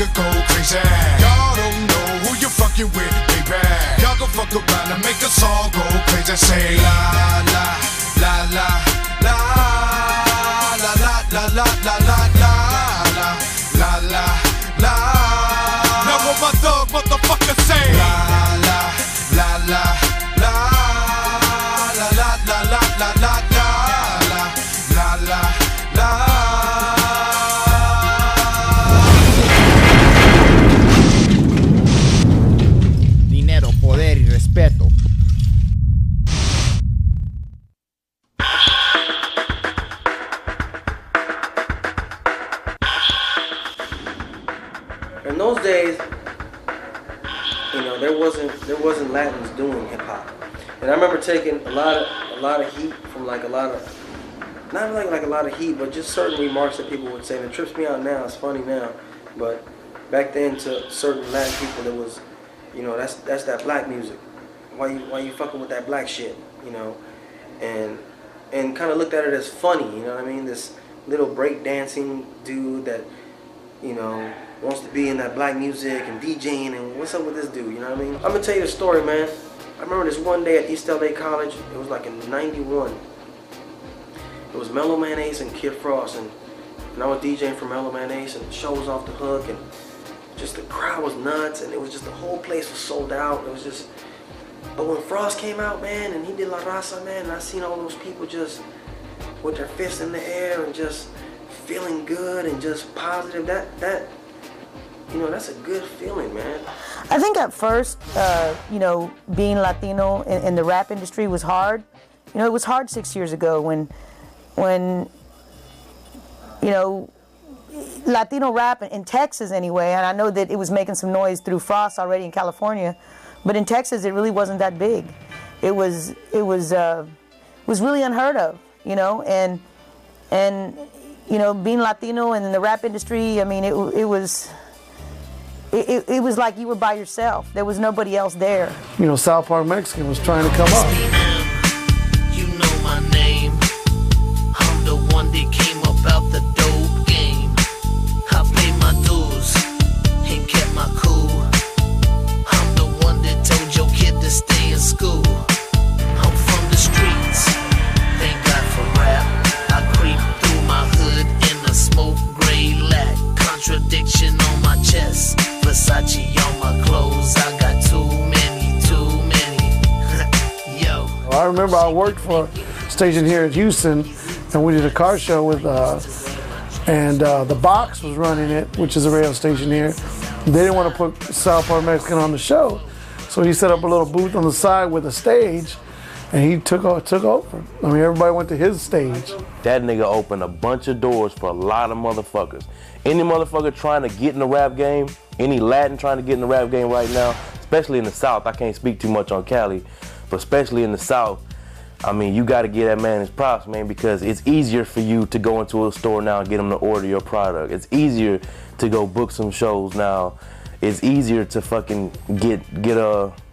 nigga go crazy. Y'all don't know who you fucking with, baby. Y'all gon' fuck around and make us all go crazy. Say la la la la la la la la la la la la la la la. Now what my thug motherfucker say? La la la la la la la la la la la la la la. Dinero, poder y respeto. In those days, you know, there wasn't Latins doing hip hop, and I remember taking a lot of heat from like a lot of, not like a lot of heat, but just certain remarks that people would say. And it trips me out now. It's funny now, but back then to certain Latin people, there was, you know, that's that black music. Why you fucking with that black shit, you know, and kind of looked at it as funny, you know what I mean? This little break dancing dude that, you know, wants to be in that black music and DJing, and what's up with this dude, you know what I mean? I'm gonna tell you the story, man. I remember this one day at East LA College, it was like in '91. It was Mellow Mayonnaise and Kid Frost, and I was DJing for Mellow Mayonnaise, and the show was off the hook, and just the crowd was nuts, and it was just, the whole place was sold out. It was just, but when Frost came out, man, and he did La Raza, man, and I seen all those people just with their fists in the air and just feeling good and just positive, that you know, that's a good feeling, man. I think at first, you know, being Latino in the rap industry was hard. You know, it was hard 6 years ago when you know, Latino rap in Texas anyway, and I know that it was making some noise through Frost already in California, but in Texas it really wasn't that big. It was really unheard of, you know, and you know, being Latino and in the rap industry, I mean, it was like you were by yourself. There was nobody else there. You know, South Park Mexican was trying to come up. You know my name. I'm the one that came up out the dope game. I paid my dues and kept my cool. I'm the one that told your kid to stay in school. I'm from the streets. Thank God for rap. I creep through my hood in a smoke gray lack. Contradiction on my chest. Versace on my clothes, I got too many. Yo. I remember I worked for a station here in Houston, and we did a car show with, The Box was running it, which is a radio station here. They didn't want to put South Park Mexican on the show, so he set up a little booth on the side with a stage, and he took over. I mean, everybody went to his stage. That nigga opened a bunch of doors for a lot of motherfuckers. Any motherfucker trying to get in the rap game, any Latin trying to get in the rap game right now, especially in the South, I can't speak too much on Cali, but especially in the South, I mean, you gotta give that man his props, man, because it's easier for you to go into a store now and get them to order your product. It's easier to go book some shows now. It's easier to fucking get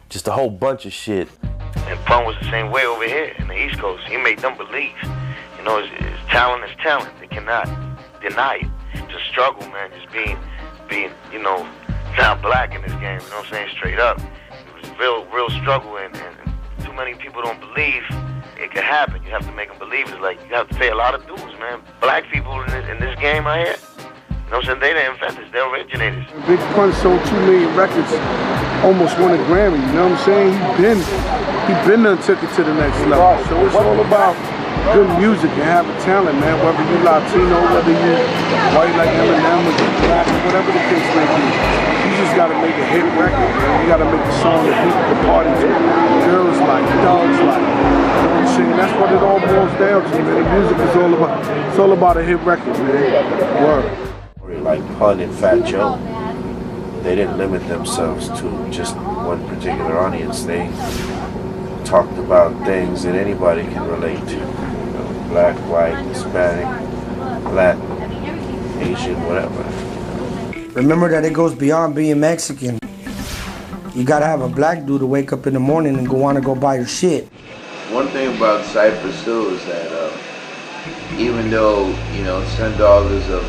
just a whole bunch of shit. And Pun was the same way over here in the East Coast. He made them believe. You know, his talent is talent. They cannot deny it. It's a struggle, man, just being, you know, not black in this game, you know what I'm saying, straight up. It was real struggle, and too many people don't believe it could happen. You have to make them believe. It's like, you have to pay a lot of dues, man. Black people in this game right here, you know what I'm saying, they the inventors, they're originators. Big Pun sold 2 million records, almost won a Grammy, you know what I'm saying? He been done took it to the next level. So it's all about good music and having talent, man. Whether you Latino, whether you white like Eminem or black, whatever the case may be. You just gotta make a hit record, man. You gotta make a song that people can party to. Girls like, dogs like. You know what I'm saying? That's what it all boils down to, man. The music is all about a hit record, man. Word. Like Pun and Fat Joe, they didn't limit themselves to just one particular audience. They talked about things that anybody can relate to. You know, black, white, Hispanic, Latin, Asian, whatever. Remember that it goes beyond being Mexican. You gotta have a black dude to wake up in the morning and wanna go buy your shit. One thing about Cypress Hill is that even though, you know, $10 of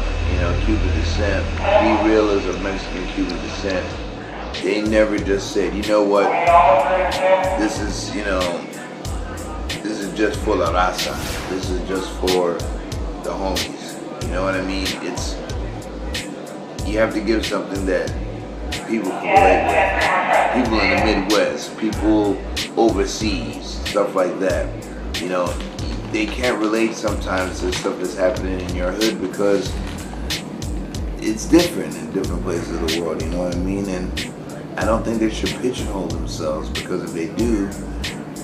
Cuban descent, Be Real is of Mexican Cuban descent. They never just said, you know what, this is just for la raza. This is just for the homies. You know what I mean? You have to give something that people can relate with. People in the Midwest, people overseas, stuff like that. They can't relate sometimes to stuff that's happening in your hood because it's different in different places of the world, you know what I mean? And I don't think they should pigeonhole themselves, because if they do,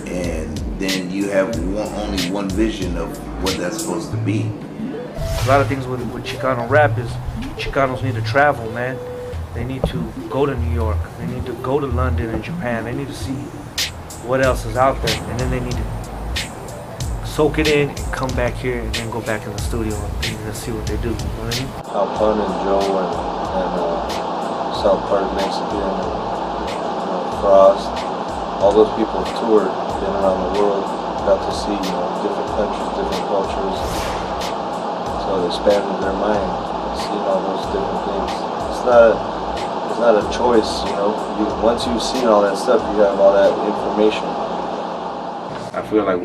and then you have only one vision of what that's supposed to be. A lot of things with Chicano rap is Chicanos need to travel, man. They need to go to New York. They need to go to London and Japan. They need to see what else is out there, and then they need to soak it in, come back here, and then go back in the studio and see what they do. You know what I mean? Alpun and Joe and South Park Mexican, Frost, all those people have toured, been around the world, got to see different countries, different cultures. So they expanded their mind, seeing all those different things. It's not a choice, once you've seen all that stuff, you have all that information. I feel like,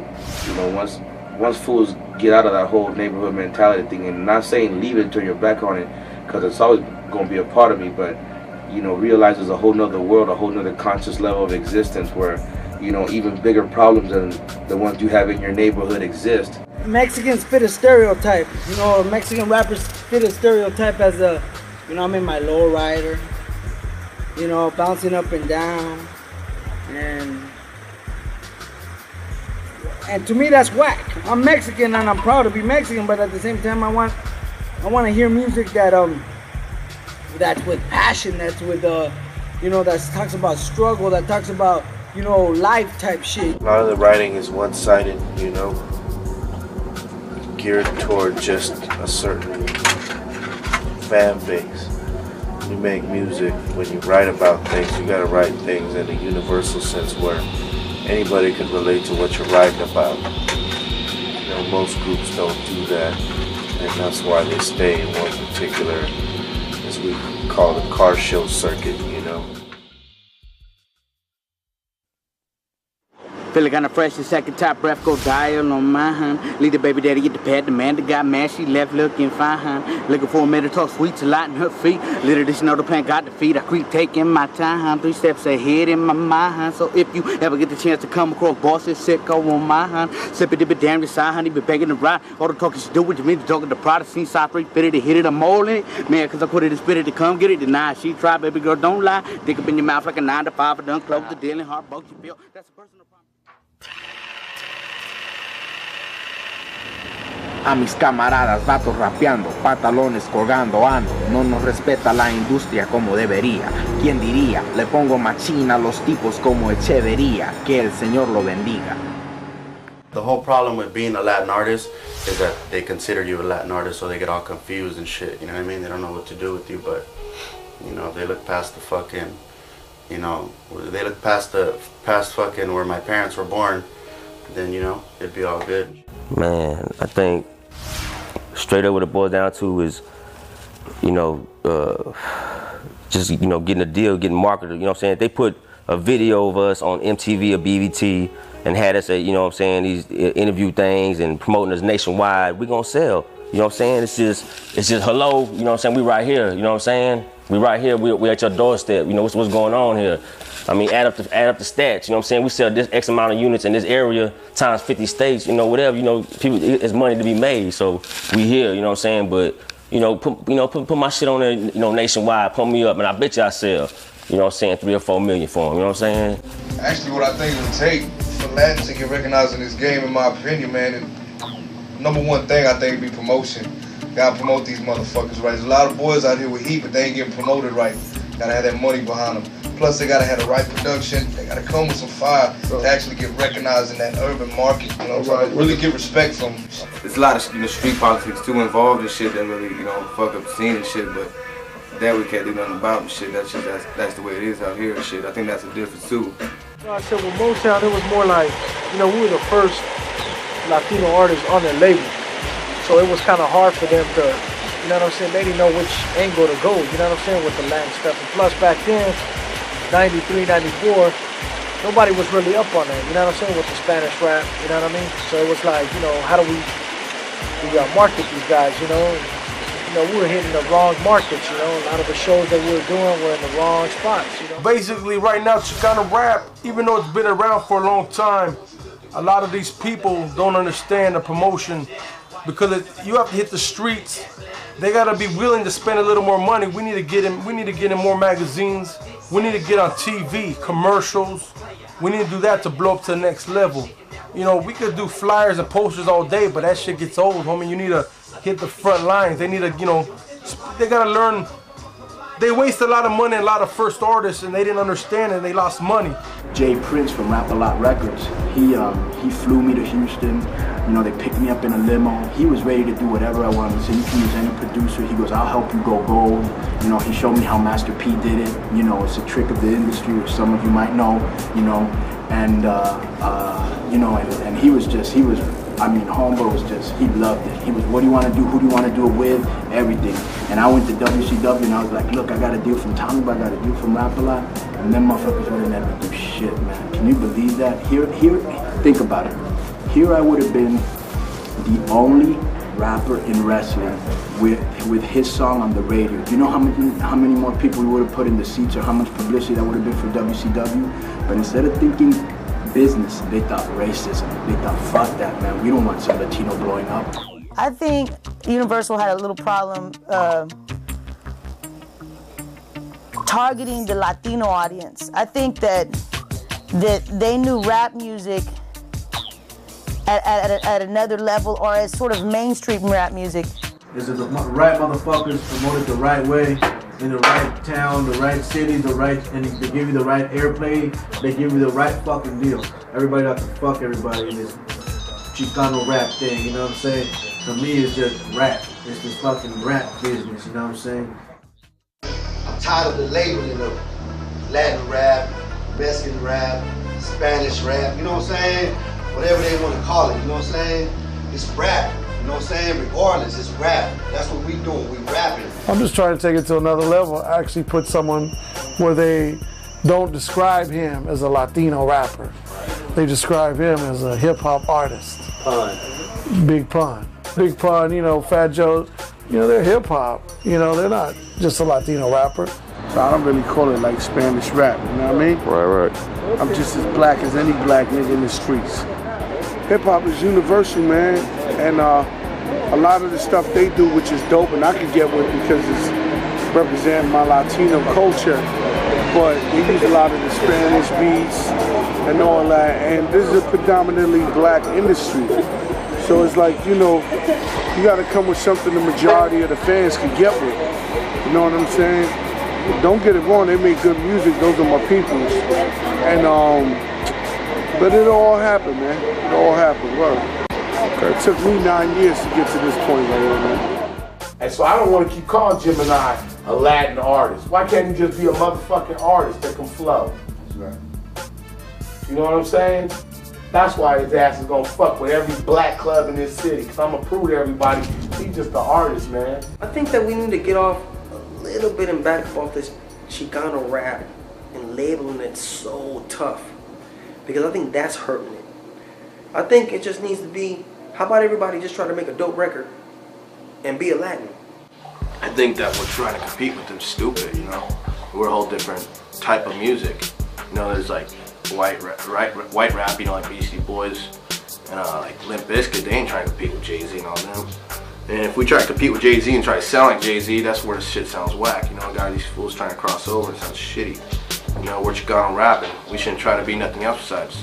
once fools get out of that whole neighborhood mentality thing, and not saying leave it until you're back on it, because it's always going to be a part of me, but, realize there's a whole nother world, a whole nother conscious level of existence where, even bigger problems than the ones you have in your neighborhood exist. Mexicans fit a stereotype, Mexican rappers fit a stereotype as I'm in my lowrider, bouncing up and down, and to me that's whack. I'm Mexican and I'm proud to be Mexican, but at the same time I want to hear music that's with passion, that's with that talks about struggle, that talks about life type shit. A lot of the writing is one-sided, geared toward just a certain fan base. You make music, when you write about things, you gotta write things in a universal sense where anybody can relate to what you're writing about. Most groups don't do that, and that's why they stay in one particular, as we call the car show circuit, Feeling kinda fresh, the second top breath go dial on my hand. Lead the baby daddy get the pad, the man that got mad, she left looking fine. Looking for a minute, talk sweet to lighten her feet. Little did she know the plan got the feet. I creep taking my time, 3 steps ahead in my mind. So if you ever get the chance to come across bosses, sicko on my hand. Sip it, damn, decide, honey, be begging to ride. All the talking she do with me, the talking the product, seen side 3 fitted, to hit it, I'm all in it. Man, cause I quit it and spit it to come get it, deny. She try, baby girl, don't lie. Dick up in your mouth like a 9 to 5, I done close the deal and heart broke you feel. That's a personal problem. A mis camaradas, vatos rapeando, pantalones colgando, ando. No nos respeta la industria como debería. ¿Quién diría? Le pongo machina a los tipos como Echevería. Que el Señor lo bendiga. The whole problem with being a Latin artist is that they consider you a Latin artist, so they get all confused and shit, you know what I mean? They don't know what to do with you, but, if they look past the fucking, they look past fucking where my parents were born, then, it'd be all good. Man, I think straight up what it boils down to is, just, getting a deal, getting marketed, you know what I'm saying? If they put a video of us on MTV or BVT and had us at, these interview things and promoting us nationwide, we gonna sell. You know what I'm saying? It's just hello, you know what I'm saying? We right here, you know what I'm saying? We right here, we at your doorstep, what's going on here? I mean, add up the stats, you know what I'm saying? We sell this X amount of units in this area times 50 states, whatever, people, it's money to be made, so we here, you know what I'm saying? But, put my shit on there, nationwide, pump me up, and I bet you I sell, you know what I'm saying, 3 or 4 million for them, you know what I'm saying? Actually, what I think it would take for Latin to get recognized in this game, in my opinion, man, and number one thing I think would be promotion. Gotta promote these motherfuckers, right? There's a lot of boys out here with heat, but they ain't getting promoted right. Gotta have that money behind them. Plus, they gotta have the right production. They gotta come with some fire to actually get recognized in that urban market. You know what I'm saying? Really get respect from them. There's a lot of street politics too involved and shit that really, fuck up the scene and shit, but that we can't do nothing about and shit. That's the way it is out here and shit. I think that's the difference too. I said with Motown, it was more like, we were the first Latino artists on their label. So it was kind of hard for them to You know what I'm saying? They didn't know which angle to go, you know what I'm saying, with the Latin stuff. And plus back then, 93, 94, nobody was really up on that, you know what I'm saying, with the Spanish rap, you know what I mean? So it was like, you know, how do we market these guys, you know? You know, we were hitting the wrong markets, you know? A lot of the shows that we were doing were in the wrong spots, you know? Basically, right now, Chicano rap, even though it's been around for a long time, a lot of these people don't understand the promotion because you have to hit the streets. They gotta be willing to spend a little more money. We need to get in more magazines. We need to get on TV, commercials. We need to do that to blow up to the next level. You know, we could do flyers and posters all day, but that shit gets old, homie. You need to hit the front lines. They need to, you know, they gotta learn. They waste a lot of money, a lot of first artists, and they didn't understand it, and they lost money. Jay Prince from Rap A Lot Records, he flew me to Houston. You know, they picked me up in a limo. He was ready to do whatever I wanted. He said, you can use any producer. He goes, I'll help you go gold. You know, he showed me how Master P did it. You know, it's a trick of the industry, which some of you might know, you know. And, you know, and he was, I mean, homeboy was just, he loved it. He was, what do you want to do? Who do you want to do it with? Everything. And I went to WCW and I was like, look, I got a deal from Tommy, but I got a deal from Rap A Lot. And them motherfuckers would have never do shit, man. Can you believe that? Here, think about it. Here I would have been the only rapper in wrestling with his song on the radio. Do you know how many more people we would have put in the seats or how much publicity that would have been for WCW? But instead of thinking business, they thought racism. They thought, fuck that, man. We don't want some Latino blowing up. I think Universal had a little problem targeting the Latino audience. I think that they knew rap music at another level, or as sort of mainstream rap music. Is it the right motherfuckers promoted the right way, in the right town, the right city, and they give you the right airplay, they give you the right fucking deal. Everybody got to fuck everybody in this Chicano rap thing, you know what I'm saying? To me, it's just rap. It's this fucking rap business, you know what I'm saying? I'm tired of the labeling of Latin rap, Mexican rap, Spanish rap, you know what I'm saying? Whatever they want to call it, you know what I'm saying? It's rap, you know what I'm saying? Regardless, it's rap. That's what we doing, we rapping. I'm just trying to take it to another level. Actually put someone where they don't describe him as a Latino rapper. They describe him as a hip-hop artist. Pun. Big Pun. Big Pun, you know, Fat Joe, you know, they're hip-hop. You know, they're not just a Latino rapper. So I don't really call it like Spanish rap, you know what I mean? Right. I'm just as black as any black nigga in the streets. Hip-hop is universal, man, and a lot of the stuff they do, which is dope, and I can get with because it's representing my Latino culture, but they use a lot of the Spanish beats and all that, and this is a predominantly black industry. So it's like, you know, you gotta come with something the majority of the fans can get with. You know what I'm saying? Don't get it wrong, they make good music, those are my peoples. And but it all happened, man. It all happened. Word. Okay. It took me 9 years to get to this point right here, man. And so I don't want to keep calling Gemini a Latin artist. Why can't he just be a motherfucking artist that can flow? Right. You know what I'm saying? That's why his ass is gonna fuck with every black club in this city. Cause I'm gonna prove to everybody he's just an artist, man. I think that we need to get off a little bit and back off this Chicano rap and labeling it so tough. Because I think that's hurting it. I think it just needs to be, how about everybody just try to make a dope record and be a Latin? I think that we're trying to compete with them stupid, you know? We're a whole different type of music. You know, there's like white rap, you know, like Beastie Boys and like Limp Bizkit, they ain't trying to compete with Jay-Z and all them. And if we try to compete with Jay-Z and try to sound like Jay-Z, that's where the shit sounds whack. You know, I got these fools trying to cross over and sound shitty. You know, we're Chicano rapping. We shouldn't try to be nothing else besides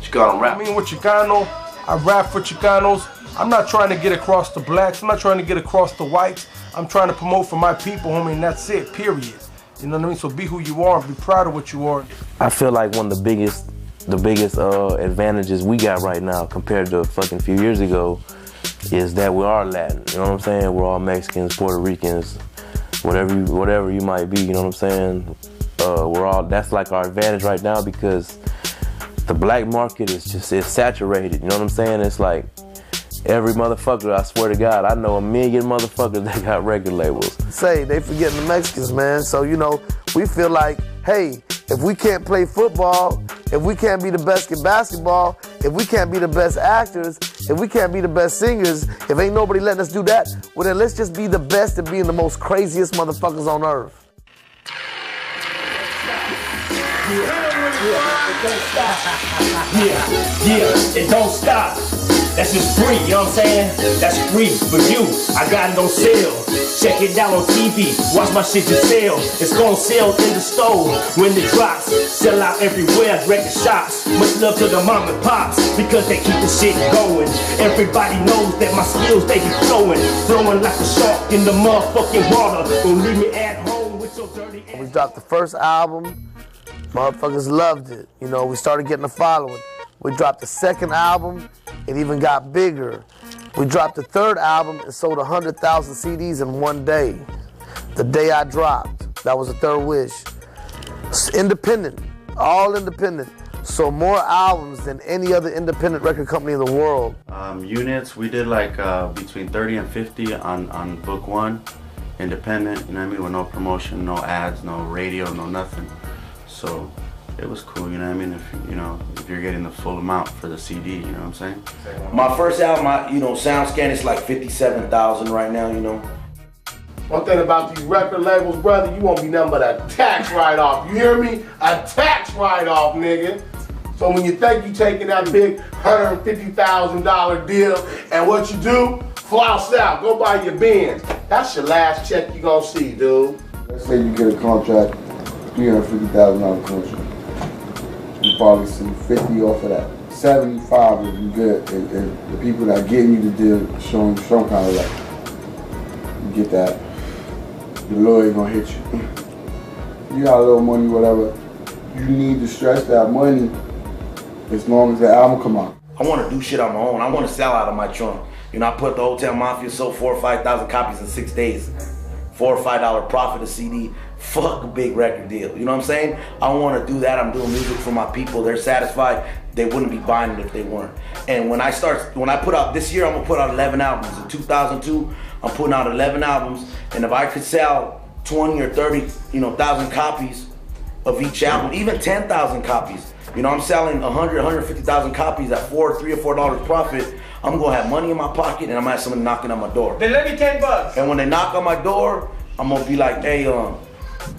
Chicano rap. I mean, we're Chicano. I rap for Chicanos. I'm not trying to get across the blacks. I'm not trying to get across the whites. I'm trying to promote for my people, homie, and that's it, period. You know what I mean? So be who you are and be proud of what you are. I feel like one of the biggest advantages we got right now compared to a fucking few years ago is that we are Latin. You know what I'm saying? We're all Mexicans, Puerto Ricans, whatever you might be. You know what I'm saying? That's like our advantage right now because the black market is saturated. You know what I'm saying? It's like Every motherfucker, I swear to God, I know a million motherfuckers that got record labels. Say, they forgetting the Mexicans, man. So, you know, we feel like, hey, if we can't play football, if we can't be the best at basketball, if we can't be the best actors, if we can't be the best singers, if ain't nobody letting us do that, well then let's just be the best at being the most craziest motherfuckers on earth. Yeah, it don't stop. That's just free, you know what I'm saying? That's free for you. I got it on sale. Check it out on TV. Watch my shit just sell. It's gonna sell in the store when it drops. Sell out everywhere, record shops. Much love to the mom and pops because they keep the shit going. Everybody knows that my skills, they be flowing. Flowing like a shark in the motherfucking water. Don't leave me at home with your dirty ass. We dropped the first album. Motherfuckers loved it. You know, we started getting a following. We dropped the second album. It even got bigger. We dropped the third album and sold 100,000 CDs in one day. The day I dropped, that was the third wish. It's independent, all independent. So more albums than any other independent record company in the world. Units, we did like between 30 and 50 on book one, independent, you know what I mean, with no promotion, no ads, no radio, no nothing. So it was cool, you know what I mean, if you're getting the full amount for the CD, you know what I'm saying? My first album, SoundScan is like 57,000 right now, you know. One thing about these record labels, brother, you won't be nothing but a tax write-off. You hear me? A tax write-off, nigga. So when you think you're taking that big $150,000 deal and what you do, flouse out, go buy your Benz. That's your last check you gonna see, dude. Let's say you get a contract, $350,000 contract. You probably see 50 off of that. 75 if you good. If the people that are getting you the deal showing you some kind of like, you get that. Your lawyer gonna hit you. You got a little money, whatever. You need to stretch that money as long as the album come out. I want to do shit on my own. I want to sell out of my trunk. You know, I put the Hotel Mafia sold 4,000 or 5,000 copies in 6 days. $4 or $5 profit a CD. Fuck a big record deal. You know what I'm saying? I want to do that. I'm doing music for my people. They're satisfied. They wouldn't be buying it if they weren't. And when I put out this year, I'm gonna put out 11 albums. In 2002, I'm putting out 11 albums. And if I could sell 20 or 30, thousand copies of each album, even 10,000 copies. I'm selling 100, 150,000 copies at $3 or $4 profit. I'm gonna have money in my pocket and I'm gonna have somebody knocking on my door. Then let me $10. And when they knock on my door, I'm gonna be like, hey,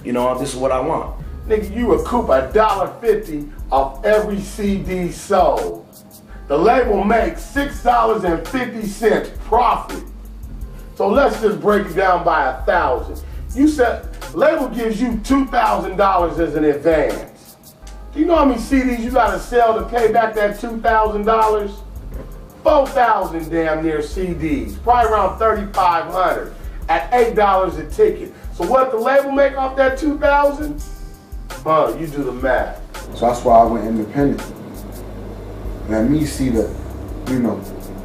this is what I want. Nigga, you recoup $1.50 off every CD sold. The label makes $6.50 profit. So let's just break it down by 1,000. You said label gives you $2,000 as an advance. Do you know how many CDs you gotta sell to pay back that $2,000? 4,000 damn near CDs, probably around 3,500 at $8 a ticket. So what the label make off that 2,000? You do the math. So that's why I went independent. Let me see the, $6,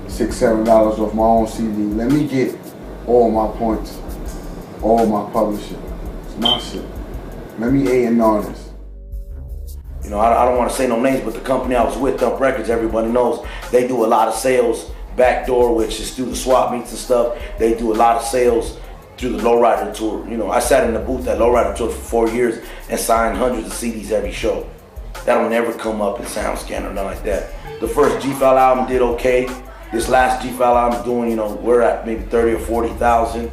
$7 off my own CD. Let me get all my points, all my publishing. It's my shit. Let me A&R this. I don't want to say no names, but the company I was with, Dump Records, everybody knows, they do a lot of sales backdoor, which is through the swap meets and stuff. They do a lot of sales through the Lowrider Tour. I sat in the booth at Lowrider Tour for 4 years and signed hundreds of CDs every show. That'll never come up in SoundScan or nothing like that. The first G-File album did okay. This last G-File album doing, we're at maybe 30 or 40,000.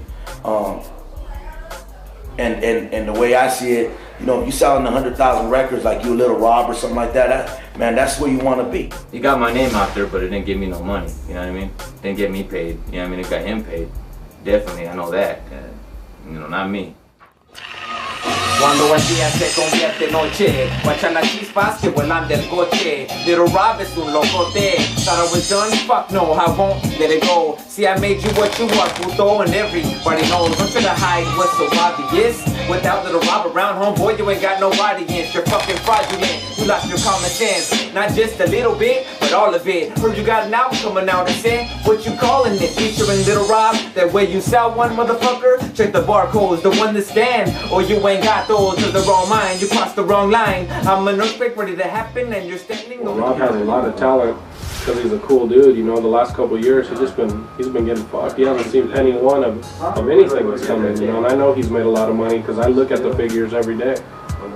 And the way I see it, if you're selling 100,000 records like you a Little Rob or something like that, that's where you want to be. He got my name out there, but it didn't give me no money, you know what I mean? Didn't get me paid, you know what I mean? It got him paid. Definitely, I know that, not me. Cuando el día se convierte en noche, guachan las chispas que vuelan del coche. Little Rob es un locote. Thought I was done? Fuck no, I won't let it go. See, I made you what you are, puto, and everybody knows. Don't try to hide what's so obvious. Without Little Rob around, homeboy, you ain't got no audience. You're fucking fraudulent. You lost your common sense. Not just a little bit, but all of it. Heard you got an album coming out and say, what you calling it? Featuring Little Rob. That way you sell one, motherfucker. Check the barcodes, the one to stand. Or you ain't got those to the wrong mind. You crossed the wrong line. I'm an earthquake ready to happen, and you're standing. Well, Rob has a lot of talent. because he's a cool dude. You know, the last couple of years he's been getting fucked. He hasn't seen penny one of anything that's coming. You know, and I know he's made a lot of money because I look at the figures every day.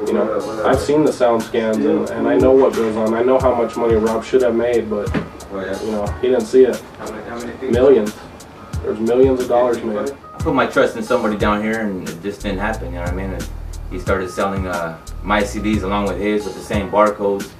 You know, I've seen the sound scans and I know what goes on. I know how much money Rob should have made, but you know, he didn't see it. Millions. There's millions of dollars made. I put my trust in somebody down here and it just didn't happen, you know what I mean? And he started selling my CDs along with his with the same barcodes,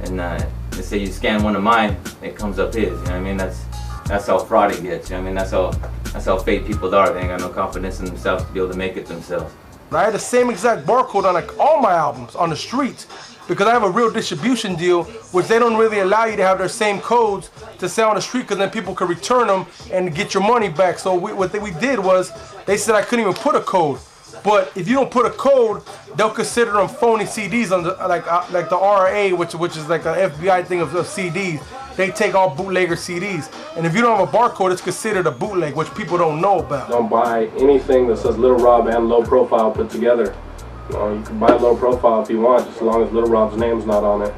and they say you scan one of mine, it comes up his, you know what I mean? That's how fraud it gets, you know what I mean? That's how fake people are. They ain't got no confidence in themselves to be able to make it themselves. I had the same exact barcode on like all my albums on the streets because I have a real distribution deal, which they don't really allow you to have their same codes to sell on the street because then people could return them and get your money back. So what we did was they said I couldn't even put a code. But if you don't put a code, they'll consider them phony CDs on the, like the RA, which is like the FBI thing of CDs. They take all bootlegger CDs. And if you don't have a barcode, it's considered a bootleg, which people don't know about. Don't buy anything that says Little Rob and Low Profile put together. You know, you can buy Low Profile if you want, just as long as Little Rob's name's not on it.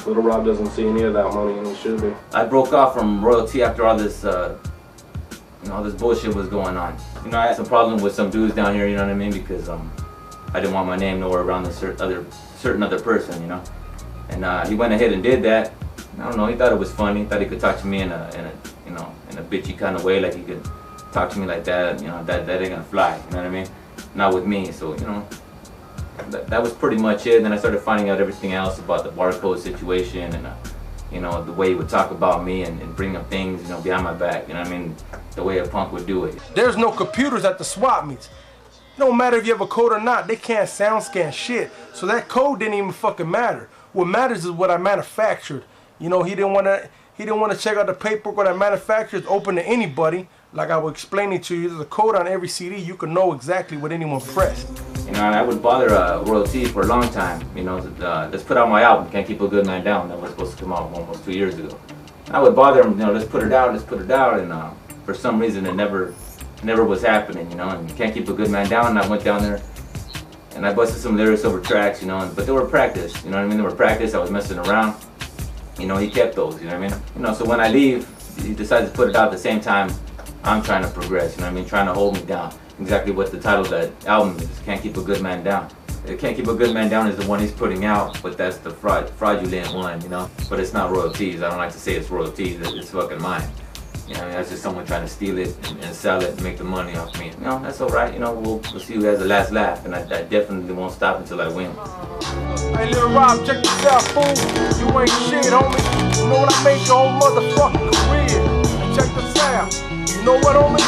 Little Rob doesn't see any of that money, and he should be. I broke off from royalty after all this, you know, all this bullshit was going on. You know, I had some problem with some dudes down here, you know what I mean, because I didn't want my name nowhere around a certain other person, you know. And he went ahead and did that. I don't know, he thought it was funny. He thought he could talk to me in a bitchy kind of way, like he could talk to me like that. You know, that ain't gonna fly. You know what I mean? Not with me. So you know, that was pretty much it. And then I started finding out everything else about the barcode situation and you know, the way he would talk about me and bring up things, you know, behind my back. You know what I mean? The way a punk would do it. There's no computers at the swap meets. No matter if you have a code or not, they can't sound scan shit. So that code didn't even fucking matter. What matters is what I manufactured. You know, he didn't want to check out the paperwork what I manufactured. It's open to anybody. Like I was explaining to you, there's a code on every CD. You can know exactly what anyone pressed. You know, I would bother royalty for a long time. You know, let's put out my album, Can't Keep a Good Man Down. That was supposed to come out almost 2 years ago. I would bother him, you know, let's put it out, and for some reason it never was happening, you know. And Can't Keep a Good Man Down. And I went down there and I busted some lyrics over tracks, you know, but they were practice. You know what I mean? They were practice. I was messing around. You know, he kept those, you know what I mean? You know, so when I leave, he decides to put it out at the same time I'm trying to progress, you know what I mean? Trying to hold me down. Exactly what the title of that album is, Can't Keep a Good Man Down. Can't Keep a Good Man Down is the one he's putting out, but that's the fraudulent one, you know? But it's not royalties. I don't like to say it's royalties, it's fucking mine. You know, that's just someone trying to steal it and sell it and make the money off me. You know, that's all right, you know, we'll see who has the last laugh, and I definitely won't stop until I win. Hey, Little Rob, check this out, fool. You ain't shit, homie. You know what I made your whole motherfucking career. And check this out. You know what, homie?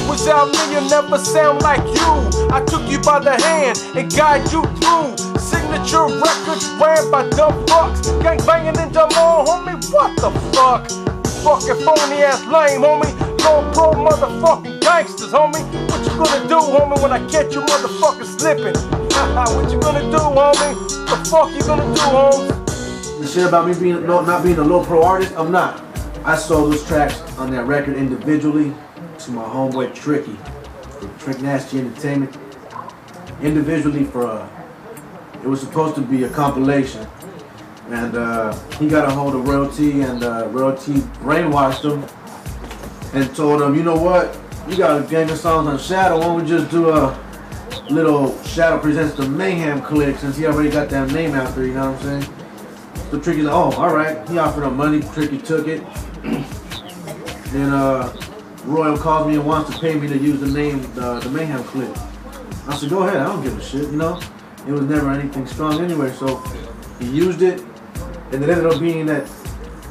Without me, you'll never sound like you. I took you by the hand and guide you through. Signature records ran by dumb fucks. Gang banging in Jamal, homie. What the fuck? Fucking phony ass lame, homie. Low pro motherfucking gangsters, homie. What you gonna do, homie, when I catch you motherfucking slipping? What you gonna do, homie? The fuck you gonna do, homie? The shit about me not being a low pro artist, I'm not. I sold those tracks on that record individually to my homeboy Tricky, for Trick Nasty Entertainment. Individually for it was supposed to be a compilation. And he got a hold of Royalty, and Royalty brainwashed him and told him, you know what, you got a gang of songs on Shadow, why don't we just do a little Shadow Presents the Mayhem click, since he already got that name out there, you know what I'm saying? So Tricky's like, oh, alright. He offered him money, Tricky took it. Then Royal calls me and wants to pay me to use the name, the Mayhem click. I said, go ahead, I don't give a shit, you know? It was never anything strong anyway, so he used it. And it ended up being that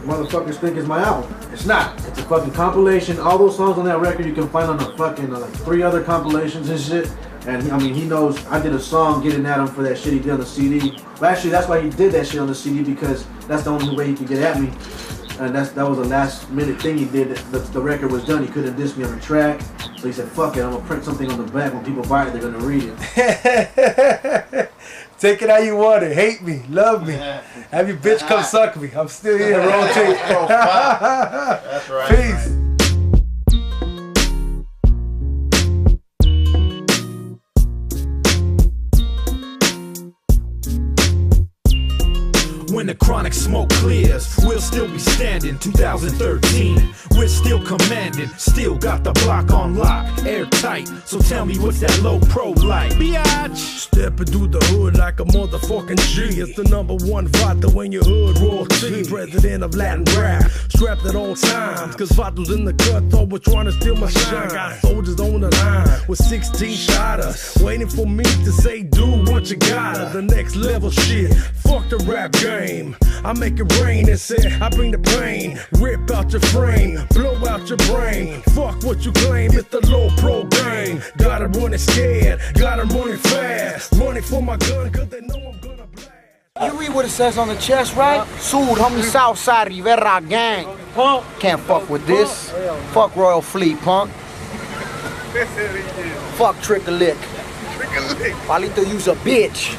motherfuckers think it's my album. It's not. It's a fucking compilation. All those songs on that record you can find on the fucking like 3 other compilations and shit. And I mean, he knows I did a song getting at him for that shit he did on the CD. But actually, that's why he did that shit on the CD, because that's the only way he could get at me. And that was a last minute thing he did. The record was done. He couldn't diss me on the track. So he said, fuck it, I'm gonna print something on the back. When people buy it, they're gonna read it. Take it how you want it. Hate me, love me. Have your bitch come suck me. I'm still here. Roll tape. That's right. Peace. When the chronic smoke clears, we'll still be standing. 2013, we're still commanding. Still got the block on lock, airtight. So tell me what's that low pro like? Biatch! Stepping through the hood like a motherfucking G. It's the #1 Vato in your hood, royalty. President of Latin rap, strapped at all times. Cause Vato's in the cut, thought we're trying to steal my shine. Got soldiers on the line with 16 shotters, waiting for me to say, do what you gotta. The next level shit, fuck the rap game. I make it rain and say, I bring the pain. Rip out your frame, blow out your brain. Fuck what you claim, it's the low pro game. Got 'em running scared, got 'em running fast. Running for my gun, cause they know I'm gonna blast. You read what it says on the chest, right? Sud, homie, Southside Rivera gang. Punk. Can't fuck with this. Fuck Royal Fleet, punk. Fuck Trick a Lick. Palito, you's a bitch.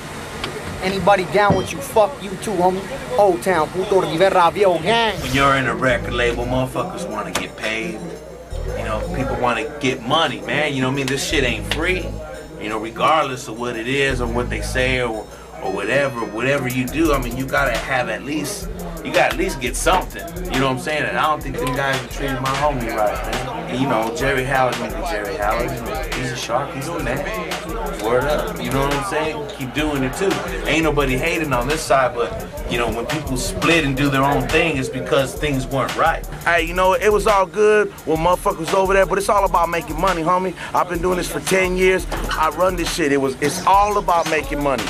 Anybody down with you, fuck you too, homie. Old Town, Puto Rivera Viejo gang. When you're in a record label, motherfuckers want to get paid. You know, people want to get money, man. You know what I mean? This shit ain't free. You know, regardless of what it is or what they say or whatever you do, I mean, you gotta have at least get something. You know what I'm saying? And I don't think them guys are treating my homie right, man. And, you know, Jerry Howard, Jerry Howard, you know, he's a shark, he's a man. Word up, you know what I'm saying? Keep doing it too. Ain't nobody hating on this side, but, you know, when people split and do their own thing, it's because things weren't right. Hey, you know, it was all good when motherfuckers over there, but it's all about making money, homie. I've been doing this for 10 years. I run this shit. It's all about making money.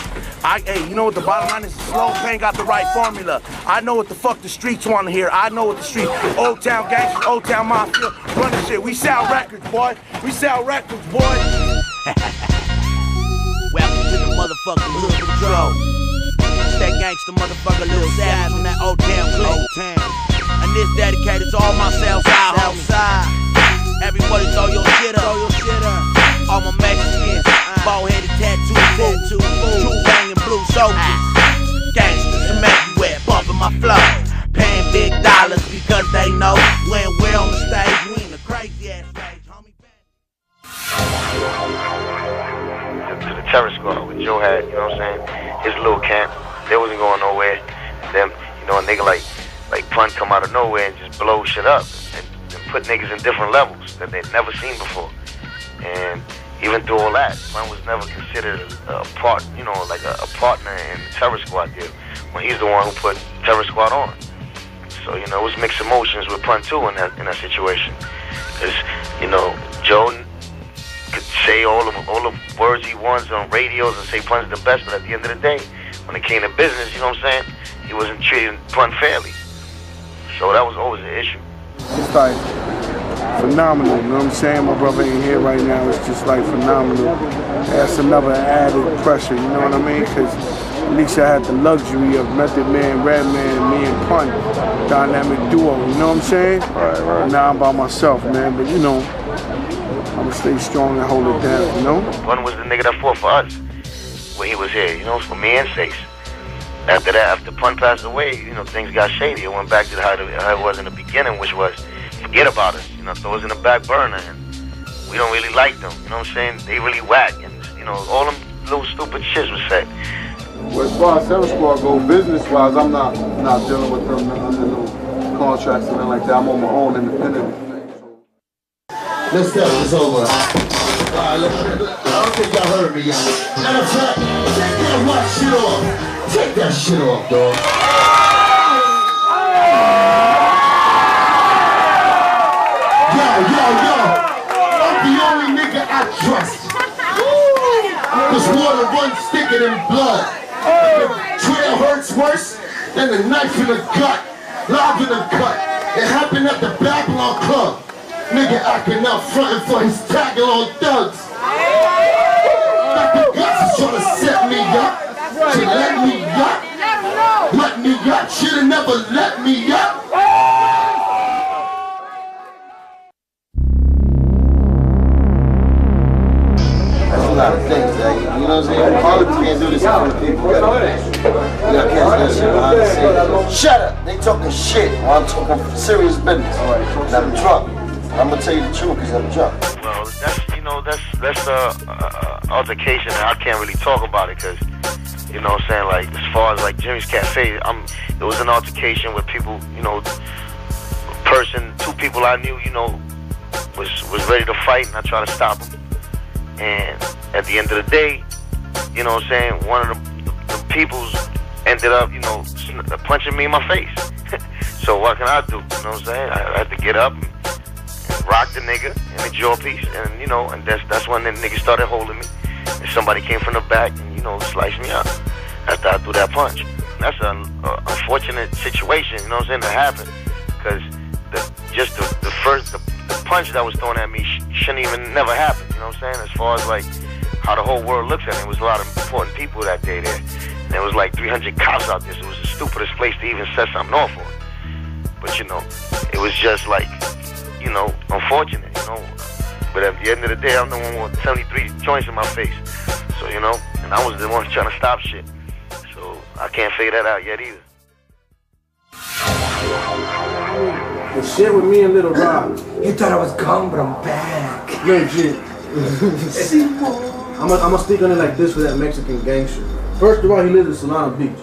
Hey, you know what the bottom line is? Slow Pain got the right formula. I know what the fuck the streets want to hear. I know what the streets, Old Town Gangsters, Old Town Mafia, running shit. We sell records, boy. We sell records, boy. Welcome to the motherfucking Hood Patrol. It's that gangster motherfucker, Lil Savage from that Old Town clique. And this dedicated to all my Southside homies. Everybody throw your shit up. All my Mexicans, bald-headed tattoo, true banging blue soldiers. Gangsters from everywhere, bumping my flow. Paying big dollars because they know when we're on the stage, we in the crazy ass stage, homie. To the terror squad with Joe had, you know what I'm saying, his little camp, they wasn't going nowhere. Them, you know, a nigga like Pun come out of nowhere and just blow shit up and put niggas in different levels that they'd never seen before. And even through all that, Pun was never considered a part, you know, like a partner in the terror squad did, when he's the one who put terror squad on. So, you know, it was mixed emotions with Pun too in that situation. Cause, you know, Joe could say all the words he wants on radios and say Pun's the best, but at the end of the day, when it came to business, you know what I'm saying, he wasn't treating Pun fairly. So that was always an issue. It's like phenomenal, you know what I'm saying? My brother ain't here right now, it's just like phenomenal. That's another added pressure, you know what I mean? Because at least I had the luxury of Method Man, Redman, me and Pun, dynamic duo, you know what I'm saying? Right. Now I'm by myself, man, but you know, I'ma stay strong and hold it down, you know? Pun was the nigga that fought for us when he was here, you know, for me and Sace. After that, after Pun passed away, you know, things got shady. It went back to how it was in the beginning, which was forget about us, you know, throw us in the back burner, and we don't really like them, you know what I'm saying? They really whack, and, you know, all them little stupid shits was said. Well, as far as Terror Squad go, business-wise, I'm not dealing with them under no contracts or nothing like that. I'm on my own independent. Let's start this over. I don't think y'all heard me, y'all. Matter of fact, take that white shit off. Take that shit off, dog. Yo. I'm the only nigga I trust. This water runs thicker than blood. The trail hurts worse than the knife in the gut. Live in the cut. It happened at the Babylon Club. Nigga acting out frontin' for his tackle on thugs. Dr. Guts is trying to set me up. To let me up. Let me up. Should've never let me up. That's a lot of things, you know what I'm saying? Politics can't do this in front of people. You gotta catch that shit behind the scenes. Shut up! They talking shit while I'm talking serious business. And I'm drunk. I'm gonna tell you the truth because I'm drunk. Well, that's the altercation that I can't really talk about it because You know what I'm saying? Like, as far as like Jimmy's Cafe, it was an altercation with people, you know, two people I knew, you know, was ready to fight, and I tried to stop them. And at the end of the day, you know what I'm saying, one of the peoples ended up, you know, punching me in my face. So what can I do? You know what I'm saying? I had to get up and rock the nigga in the jaw piece, and you know, and that's when the nigga started holding me. And somebody came from the back and, you know, sliced me up after I threw that punch. And that's an unfortunate situation, you know what I'm saying, that happened. Because the punch that was thrown at me shouldn't even never happen, you know what I'm saying? As far as like how the whole world looks at it, it was a lot of important people that day there. And there was like 300 cops out there, so it was the stupidest place to even set something off on. But you know, it was just like, you know, unfortunate, you know. But at the end of the day, I'm the one with 73 joints in my face. So, you know, and I was the one trying to stop shit. So I can't figure that out yet either. The shit with me and Little Rob. You thought I was gone, but I'm back. Legit. I'm gonna stick on it like this for that Mexican gangster. First of all, he lives in Solana Beach.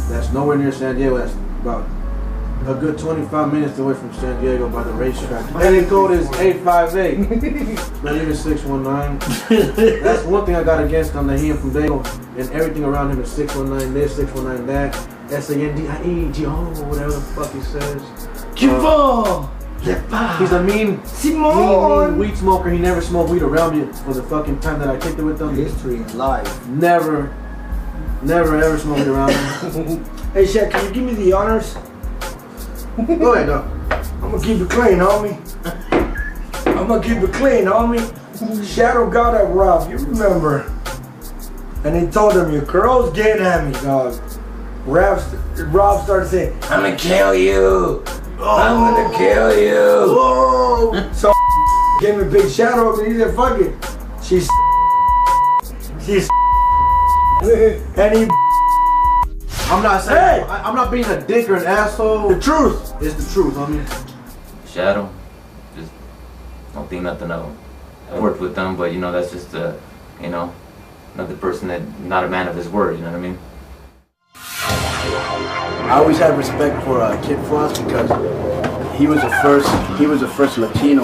That's nowhere near San Diego. That's about a good 25 minutes away from San Diego by the racetrack. Area code is 858. Not even 619. That's one thing I got against him, that he from Dago, and everything around him is 619 this, 619 that. SANDIEGO, whatever the fuck he says. He's a mean weed smoker. He never smoked weed around me for the fucking time that I kicked it with him. History and life. Never ever smoked it around him. Hey Shaq, can you give me the honors? Go ahead, dog. I'm gonna keep it clean, homie. I'm gonna keep it clean, homie. Shadow got at Rob, you remember. And he told him, your girl's getting at me, dog. Rob started saying, I'm gonna kill you. I'm gonna kill you. So gave me a big shadow and he said, fuck it. She's and he I'm not saying, I'm not being a dick or an asshole. The truth is the truth, homie. Shadow, just don't think nothing of him. I worked with them, but you know, that's just you know, another person that not a man of his word, you know what I mean? I always had respect for Kid Frost because he was the first Latino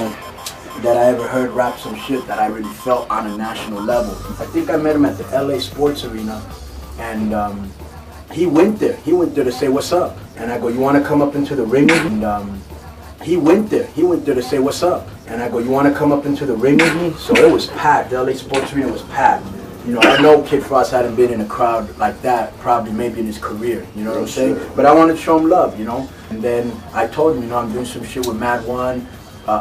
that I ever heard rap some shit that I really felt on a national level. I think I met him at the LA Sports Arena, and he went there to say what's up. And I go, you want to come up into the ring with me? And he went there to say what's up. And I go, you want to come up into the ring with me? So it was packed. The LA Sports Arena was packed. You know, I know Kid Frost hadn't been in a crowd like that probably maybe in his career, you know what I'm saying? But I wanted to show him love, you know? And then I told him, you know, I'm doing some shit with Mad One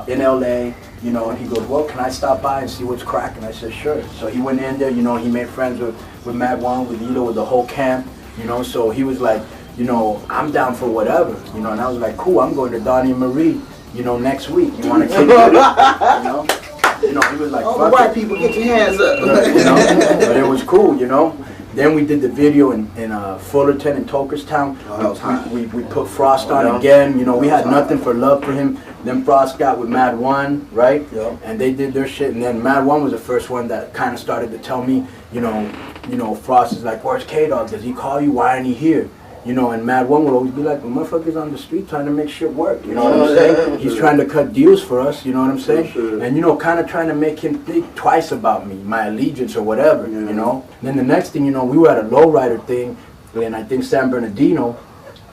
in LA, you know, and he goes, well, can I stop by and see what's cracking? I said, sure. So he went in there, you know, he made friends with Mad One, with Elo, with the whole camp, you know, so he was like, you know, I'm down for whatever, you know, and I was like, cool, I'm going to Donnie and Marie, you know, next week. You want to kick with it? You know? You know, he was like, all the white people, get your hands up. You know? But it was cool, you know. Then we did the video in Fullerton and Tokerstown. We put Frost on again. You know, we had nothing for love for him. Then Frost got with Mad One, right? Yeah. And they did their shit. And then Mad One was the first one that kind of started to tell me, you know, Frost is like, where's K-Dog? Does he call you? Why aren't he here? You know, and Mad One would always be like, the motherfucker's on the street trying to make shit work, you know what I'm saying? He's trying to cut deals for us, you know what I'm saying? And, you know, kind of trying to make him think twice about me, my allegiance or whatever, you know? And then the next thing, you know, we were at a lowrider thing in, I think, San Bernardino,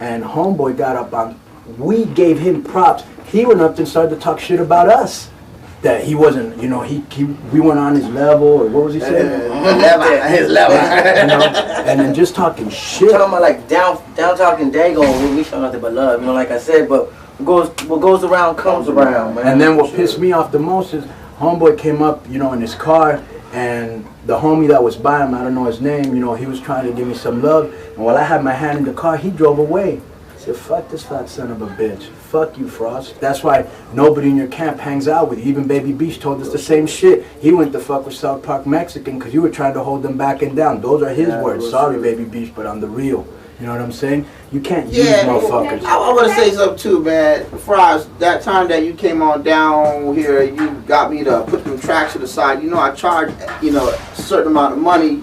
and Homeboy got up on, we gave him props. He went up and started to talk shit about us. That he wasn't, you know, we weren't on his level, or what was he saying? His level. You know, and then just talking shit. Talking about like down talking Dago, we show nothing but love, you know, like I said, but what goes around comes around, man. And then what pissed me off the most is Homeboy came up, you know, in his car, and the homie that was by him, I don't know his name, you know, he was trying to give me some love, and while I had my hand in the car, he drove away. I said, fuck this fat son of a bitch. Fuck you, Frost. That's why nobody in your camp hangs out with you. Even Baby Beach told us the same shit. He went to fuck with South Park Mexican because you were trying to hold them back and down. Those are his words. Sorry, Baby Beach, but I'm the real. You know what I'm saying? You can't use motherfuckers. I want to say something too, man. Frost, that time that you came on down here, you got me to put them tracks to the side. You know, I charged, you know, a certain amount of money.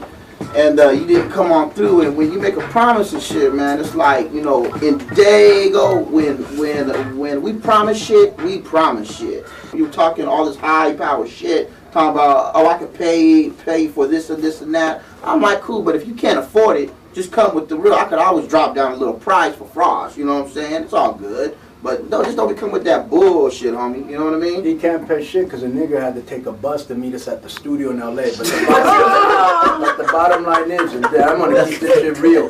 and you didn't come on through. And when you make a promise and shit, man, it's like, you know, in Dago, when we promise shit, we promise shit. You're talking all this high power shit, talking about, oh, I could pay for this and this and that. I'm like, cool, but if you can't afford it, just come with the real. I could always drop down a little price for Frost, you know what I'm saying? It's all good. But no, just don't come with that bullshit, homie. You know what I mean? He can't pay shit because a nigga had to take a bus to meet us at the studio in LA. But the bottom line is, I'm gonna keep this shit real.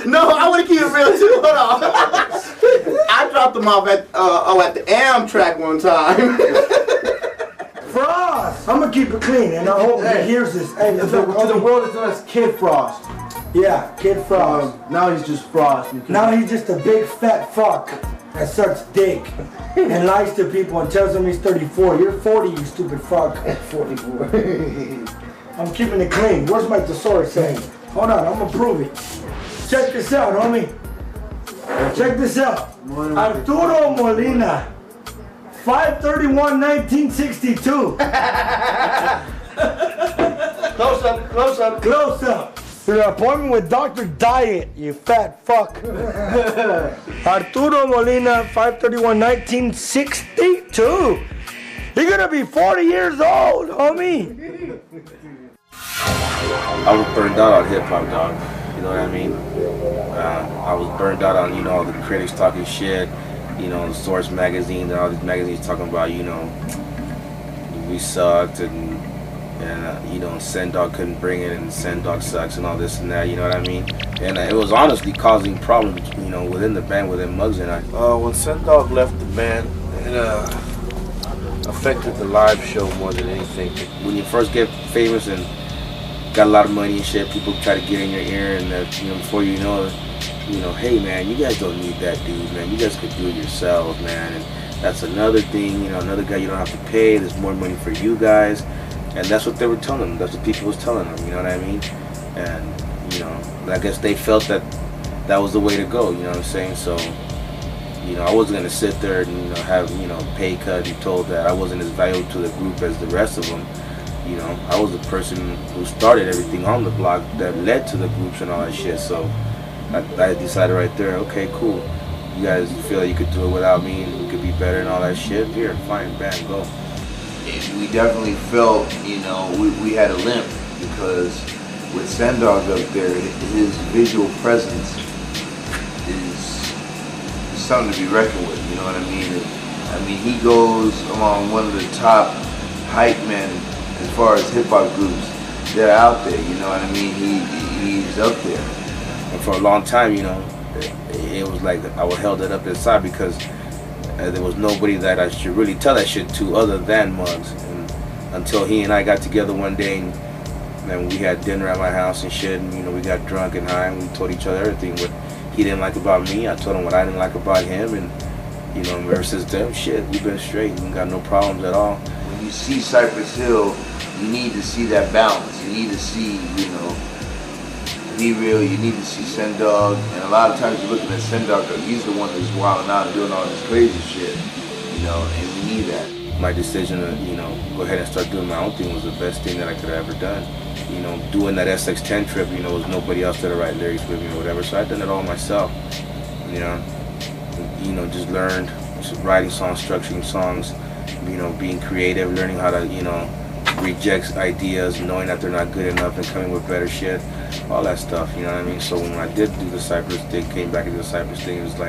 No, I want to keep it real too. Hold on. I dropped them off at the Amtrak one time. Frost! I'm gonna keep it clean, and I hope he hears this. Hey, To the world, it's known as Kid Frost. Yeah, Kid Frost. Now he's just Frost. Now he's just a big fat fuck that sucks dick and lies to people and tells them he's 34. You're 40, you stupid fuck. 44. I'm keeping it clean. Where's my thesaurus saying? Hold on, I'm gonna prove it. Check this out, homie. Check this out. Arturo Molina. 5/31/1962. Close up, close up. Close up. Your appointment with Dr. Diet, you fat fuck. Arturo Molina, 5/31/1962. You're gonna be 40 years old, homie. I was burned out on hip hop, dog. You know what I mean? I was burned out on, you know, all the critics talking shit. You know, the Source magazine and all these magazines talking about, you know, we sucked and you know, Sendog couldn't bring it and Sendog sucks and all this and that, you know what I mean? And it was honestly causing problems, you know, within the band, within Muggs and I. When Sendog left the band, it affected the live show more than anything. When you first get famous and got a lot of money and shit, people try to get in your ear and, you know, before you know, hey man, you guys don't need that dude, man. You guys could do it yourselves, man. And that's another thing, you know, another guy you don't have to pay. There's more money for you guys. And that's what they were telling them. That's what people was telling them, you know what I mean? And, you know, I guess they felt that that was the way to go, you know what I'm saying? So, you know, I wasn't going to sit there and, you know, have, you know, pay cut and told that I wasn't as valuable to the group as the rest of them. You know, I was the person who started everything on the block that led to the groups and all that shit. So I decided right there, okay, cool. You guys feel like you could do it without me and we could be better and all that shit? Here, fine, bam, go. We definitely felt, you know, we had a limp because with Sendog up there, his visual presence is something to be reckoned with, you know what I mean? I mean, he goes among one of the top hype men as far as hip-hop groups that are out there, you know what I mean? He's up there. And for a long time, you know, it was like I held it up inside because there was nobody that I should really tell that shit to other than Muggs. And until he and I got together one day and we had dinner at my house and shit, and, you know, we got drunk and high and we told each other everything what he didn't like about me. I told him what I didn't like about him, and, you know, ever since then, shit, we've been straight. We got no problems at all. When you see Cypress Hill, you need to see that balance. You need to see, you know, Be Real, you need to see Sendog, and a lot of times you're looking at Sendog, he's the one that's wilding out and doing all this crazy shit, you know, and we need that. My decision to, you know, go ahead and start doing my own thing was the best thing that I could have ever done. You know, doing that SX10 trip, you know, there was nobody else to write lyrics with me or whatever, so I done it all myself, you know, just learned writing songs, structuring songs, you know, being creative, learning how to, you know, reject ideas, knowing that they're not good enough and coming with better shit, all that stuff, you know what I mean? So when I did do the Cypress thing, came back into the Cypress thing, it was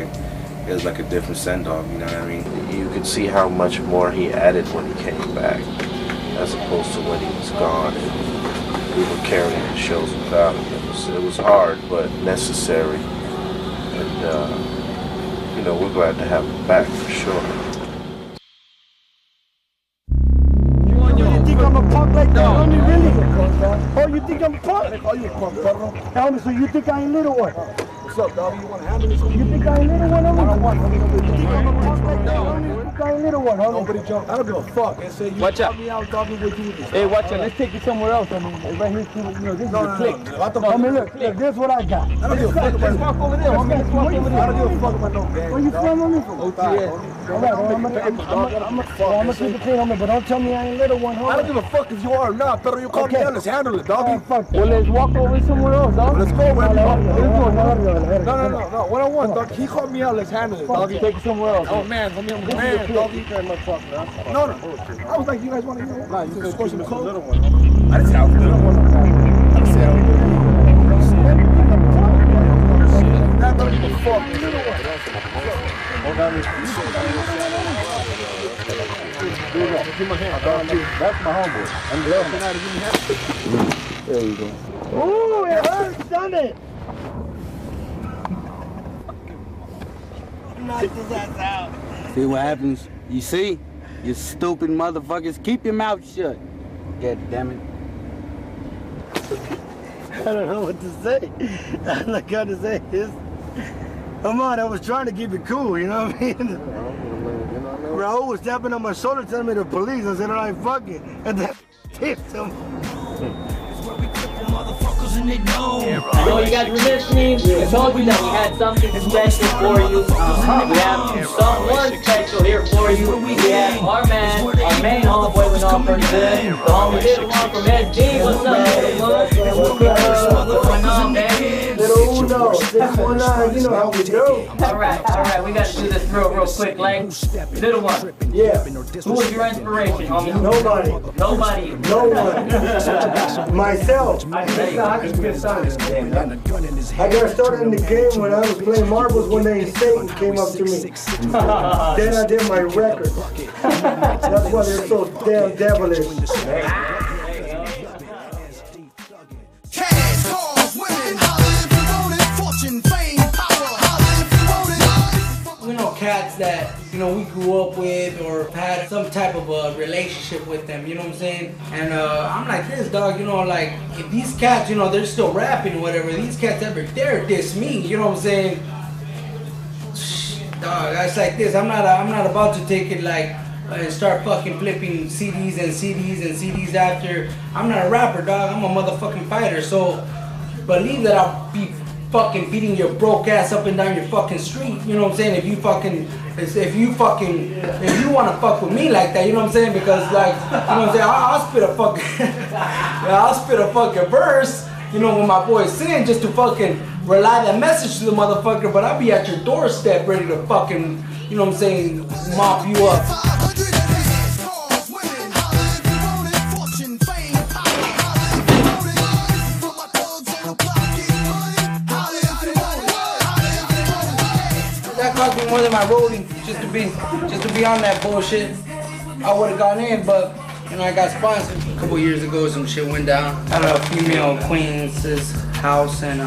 like a different send-off, you know what I mean? You could see how much more he added when he came back, as opposed to when he was gone and we were carrying the shows without him. It was hard, but necessary, and you know, we're glad to have him back for sure. I'm a punk like that, homie, really? Oh, you think I'm a punk? I call you a punk, bro. Homie, so you think I ain't little one? What's up, dog? You want to handle this? You think I ain't little one? One-on-one. You think I'm a prospect, dog? You think I ain't little one, homie? Nobody jump. I don't give a fuck. I say you call me out, dog, what you with. Hey, watch out. Let's take you somewhere else. I mean, right here, you know, this is a click. I mean, look, this is what I got. I don't give a fuck about Let's walk over there, homie. Let's walk over there. I don't give a fuck about no gang. Where you from, homie? OTS. All right, I'm gonna keep it clean, homie, but don't tell me I ain't little one, homie. I don't give a fuck if you are or not, pero you call me out, let's handle it, dog. Well, let's walk over somewhere else, dog. Let's go, man. No, one-on-one, dog. He called me out, let's handle it, dog. Take it somewhere else. Oh, man, I'm man, dog. No. I was like, you guys want to hear? Nah, you can score some cold. I didn't say I was little one. I didn't say I was little one. I don't give a fuck. Give my hand. That's my homeboy. I'm glad give me hand. There you go. Ooh, it hurts, doesn't it? Knock his ass out. See what happens? You see? You stupid motherfuckers. Keep your mouth shut. God damn it. I don't know what to say. All I got to say is, come on, I was trying to keep it cool, you know what I mean? Raul was tapping on my shoulder telling me the police. I said, all right, fuck it. And then tipped him. I know you guys were listening. I told you that we had something special for you. We have someone special here for you. We have our man, our main homeboy with all for good. The homie little one from SD. What's up, little one? What's going on, baby? Little Uno, 619, you know how we do. Alright, we gotta do this real quick, like, little one. Yeah. Who was your inspiration, homie? Nobody. No one. Myself. I got started in the game when I was playing marbles one day and Satan came up to me. Then I did my record. That's why they're so damn devilish. Cash, cars, women, holla if you want it, fortune, fame, power, holla if you want it. We know cats that, you know, we grew up with or had some type of a relationship with them, you know what I'm saying? And I'm like this, dog, you know, like, if these cats, you know, they're still rapping or whatever, these cats ever dare diss me, you know what I'm saying? Dog, that's like this, I'm not about to take it like, and start fucking flipping CDs and CDs after. I'm not a rapper, dog, I'm a motherfucking fighter, so believe that I'll be fucking beating your broke ass up and down your fucking street, you know what I'm saying? If you wanna fuck with me like that, you know what I'm saying? Because like, you know what I'm saying? I'll spit a fucking, I'll spit a fucking verse, you know, when my boy Sin, just to fucking relay that message to the motherfucker, but I'll be at your doorstep ready to fucking, you know what I'm saying, mop you up. Cost me more than my rolling just to be on that bullshit. I would have gone in, but you know I got sponsored a couple years ago. Some shit went down at a female queen's house, and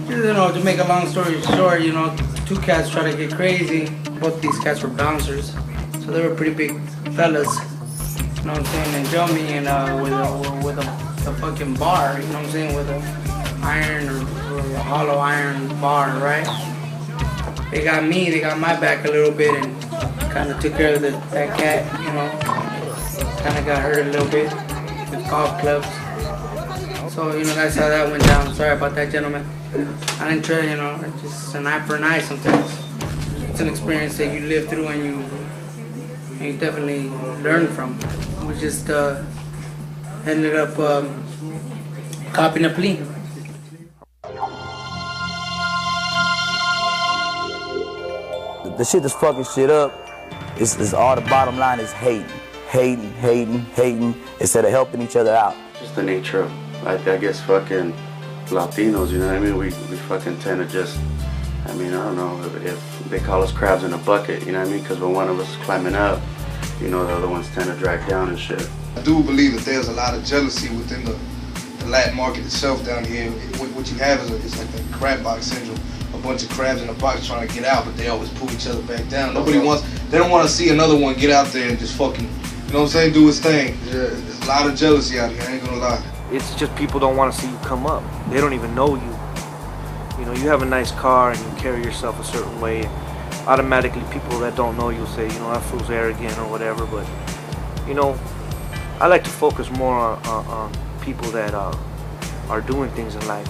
you know, to make a long story short, you know, two cats tried to get crazy. Both these cats were bouncers, so they were pretty big fellas. You know what I'm saying? And jumped me in with a fucking bar. You know what I'm saying? With an iron or a hollow iron bar, right? They got me, they got my back a little bit and kind of took care of that cat, you know. Kind of got hurt a little bit with golf clubs. So, you know, that's how that went down. Sorry about that, gentlemen. I didn't try, you know, it's just an eye for an eye sometimes. It's an experience that you live through and you definitely learn from. We just ended up copying a plea. The shit that's fucking shit up is all the bottom line is hating instead of helping each other out. Just the nature of, I guess, fucking Latinos, you know what I mean? We fucking tend to just, I mean, I don't know if they call us crabs in a bucket, you know what I mean? Because when one of us is climbing up, you know, the other ones tend to drag down and shit. I do believe that there's a lot of jealousy within the Latin market itself down here. What you have is like the crab box syndrome. A bunch of crabs in a box trying to get out, but they always pull each other back down. They don't want to see another one get out there and just fucking, you know what I'm saying, do his thing. There's a lot of jealousy out here, I ain't gonna lie. It's just people don't want to see you come up. They don't even know you. You know, you have a nice car and you carry yourself a certain way, automatically people that don't know you'll say, you know, that fool's arrogant or whatever. But you know, I like to focus more on people that are doing things in life.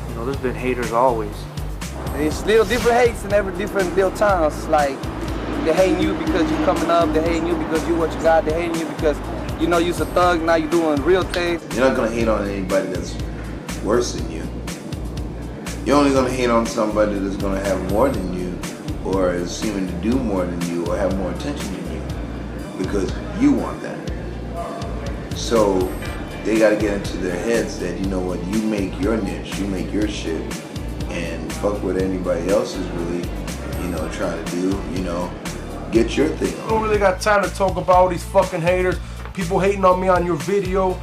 You know, there's been haters always. It's little different hates in every different little towns. Like, they're hating you because you're coming up, they're hating you because you what you got, they're hating you because you know you're a thug, now you're doing real things. You're not gonna hate on anybody that's worse than you. You're only gonna hate on somebody that's gonna have more than you, or is seeming to do more than you, or have more attention than you, because you want that. So they gotta get into their heads that, you know what, you make your niche, you make your shit, and fuck what anybody else is really, you know, trying to do, you know, get your thing on. I don't really got time to talk about all these fucking haters, people hating on me on your video.